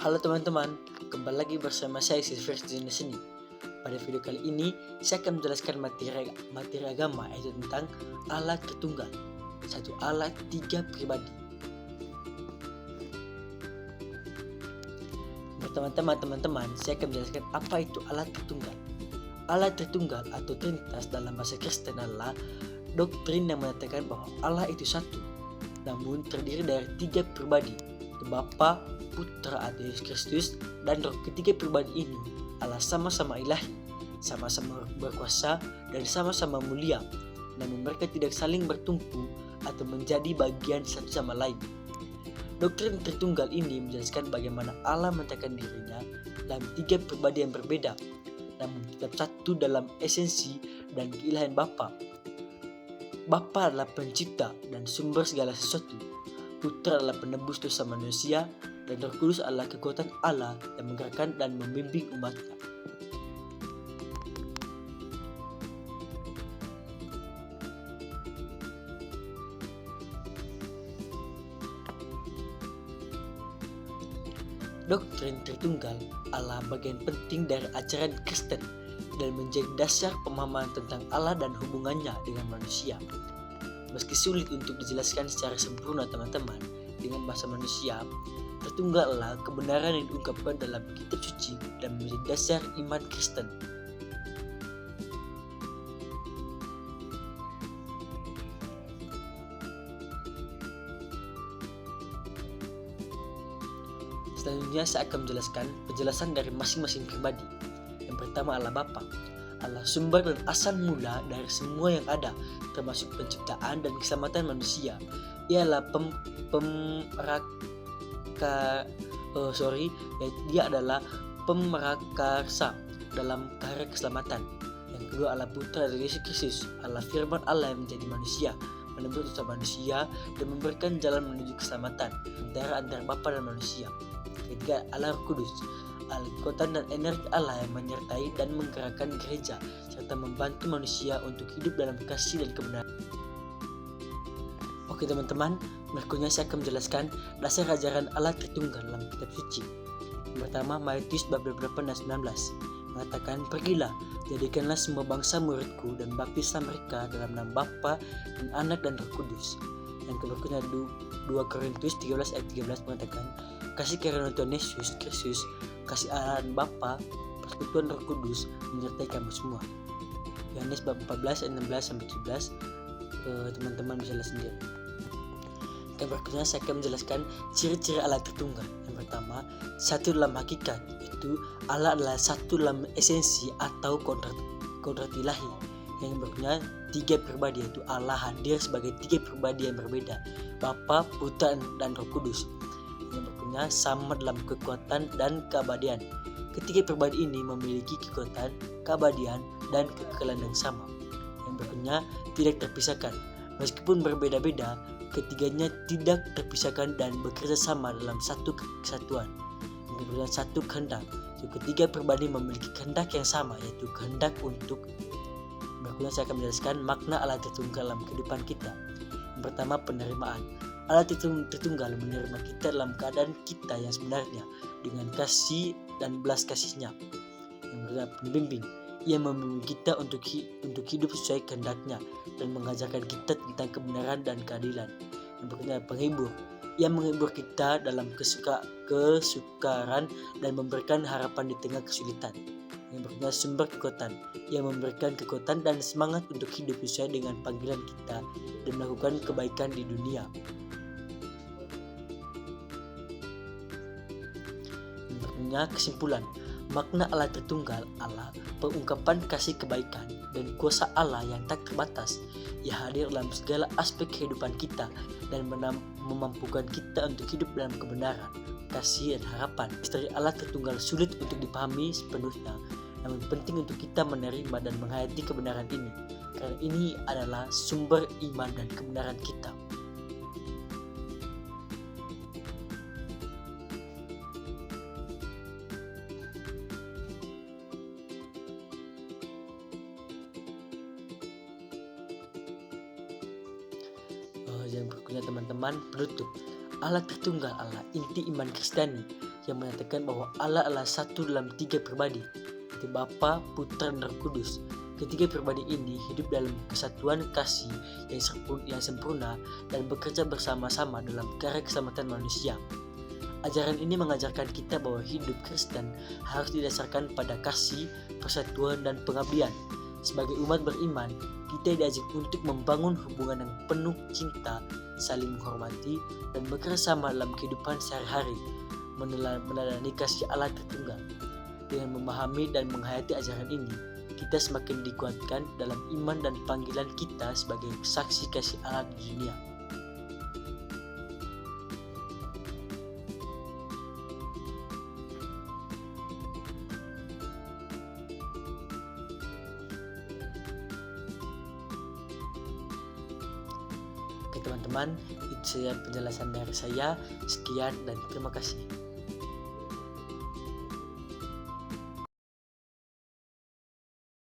Halo teman-teman, kembali lagi bersama saya Silvers di sini. Pada video kali ini, saya akan menjelaskan materi agama, yaitu tentang Allah Tritunggal, satu Allah tiga pribadi. Pertama-tama teman-teman, saya akan menjelaskan apa itu Allah Tritunggal. Allah Tritunggal atau Trinitas dalam bahasa Kristen adalah doktrin yang mengatakan bahwa Allah itu satu, namun terdiri dari tiga pribadi, Bapa, Putra atau Yesus Kristus, dan Roh. Ketiga pribadi ini Allah sama-sama ilahi, sama-sama berkuasa, dan sama-sama mulia. Namun mereka tidak saling bertumpu atau menjadi bagian satu sama lain. Doktrin Tritunggal ini menjelaskan bagaimana Allah menyatakan dirinya dalam tiga pribadi yang berbeda, namun tetap satu dalam esensi dan keilahian Bapa. Bapa adalah pencipta dan sumber segala sesuatu. Putra adalah penebus dosa manusia, dan Roh Kudus adalah kekuatan Allah yang menggerakkan dan membimbing umatnya. Doktrin Tritunggal adalah bagian penting dari ajaran Kristen dan menjadi dasar pemahaman tentang Allah dan hubungannya dengan manusia. Meski sulit untuk dijelaskan secara sempurna teman-teman dengan bahasa manusia, Tritunggal adalah kebenaran yang diungkapkan dalam kitab suci dan menjadi dasar iman Kristen. Selanjutnya saya akan menjelaskan penjelasan dari masing-masing pribadi. Yang pertama adalah Bapa. Allah sumber dan asal mula dari semua yang ada, termasuk penciptaan dan keselamatan manusia. Ia adalah dia adalah pemrakarsa dalam karya keselamatan. Yang kedua adalah Putra dari Yesus Kristus, adalah firman Allah yang menjadi manusia, menebus dosa manusia dan memberikan jalan menuju keselamatan antara Bapa dan manusia. Ketiga adalah Roh Kudus, kekuatan dan energi Allah yang menyertai dan menggerakkan gereja serta membantu manusia untuk hidup dalam kasih dan kebenaran. Oke teman-teman, berikutnya saya akan menjelaskan dasar ajaran Allah Tritunggal dalam kitab suci. Yang pertama, Matius bab 28 dan 19 mengatakan, "Pergilah, jadikanlah semua bangsa muridku dan baptislah mereka dalam nama Bapa dan Anak dan Roh Kudus." Yang berikutnya 2 Korintus 13 ayat 13 mengatakan, "Kasih karunia Tuhan Yesus Kristus, kasih Allah dan Bapa, persekutuan Roh Kudus menyertai kamu semua." Yohanes bab 14 ayat 16 sampai 17, teman-teman bisa lihat sendiri. Yang berikutnya saya akan menjelaskan ciri-ciri Allah Tritunggal. Yang pertama, satu dalam hakikat, yaitu Allah adalah satu dalam esensi atau kodrat ilahi. Yang berikutnya, tiga pribadi, yaitu Allah hadir sebagai tiga pribadi yang berbeda, Bapa, Putra, dan Roh Kudus. Yang berikutnya, sama dalam kekuatan dan keabadian. Ketiga pribadi ini memiliki kekuatan, keabadian, dan kekekalan yang sama. Yang berikutnya, tidak terpisahkan. Meskipun berbeda-beda, ketiganya tidak terpisahkan dan bekerja sama dalam satu kesatuan. Yang berikutnya, satu kehendak. Ketiga pribadi memiliki kehendak yang sama, yaitu kehendak untuk. Berikutnya saya akan menjelaskan makna Allah Tritunggal dalam kehidupan kita. Yang pertama, penerimaan. Allah Tritunggal menerima kita dalam keadaan kita yang sebenarnya dengan kasih dan belas kasih-Nya. Yang kedua, pembimbing. Ia membimbing kita untuk hidup sesuai kehendak-Nya dan mengajarkan kita tentang kebenaran dan keadilan. Yang berikutnya, penghibur. Ia menghibur kita dalam kesukaran dan memberikan harapan di tengah kesulitan. Yang berikutnya, sumber kekuatan. Ia memberikan kekuatan dan semangat untuk hidup sesuai dengan panggilan kita dan melakukan kebaikan di dunia. Yang berikutnya, kesimpulan. Makna Allah Tritunggal adalah pengungkapan kasih kebaikan dan kuasa Allah yang tak terbatas. Ia hadir dalam segala aspek kehidupan kita dan memampukan kita untuk hidup dalam kebenaran, kasih, dan harapan. Misteri Allah Tritunggal sulit untuk dipahami sepenuhnya, namun penting untuk kita menerima dan menghayati kebenaran ini, karena ini adalah sumber iman dan kebenaran kita. Yang berikutnya teman-teman, penutup. Allah Tritunggal adalah inti iman Kristiani yang menyatakan bahwa Allah adalah satu dalam 3 pribadi, yaitu Bapa, Putra, dan Roh Kudus. Ketiga pribadi ini hidup dalam kesatuan kasih yang sempurna dan bekerja bersama-sama dalam karya keselamatan manusia. Ajaran ini mengajarkan kita bahwa hidup Kristen harus didasarkan pada kasih, persatuan, dan pengabdian. Sebagai umat beriman, kita diajak untuk membangun hubungan yang penuh cinta, saling menghormati, dan bekerja sama dalam kehidupan sehari-hari, meneladani kasih Allah Tritunggal. Dengan memahami dan menghayati ajaran ini, kita semakin dikuatkan dalam iman dan panggilan kita sebagai saksi kasih Allah di dunia. Oke teman-teman, itu saja penjelasan dari saya. Sekian dan terima kasih.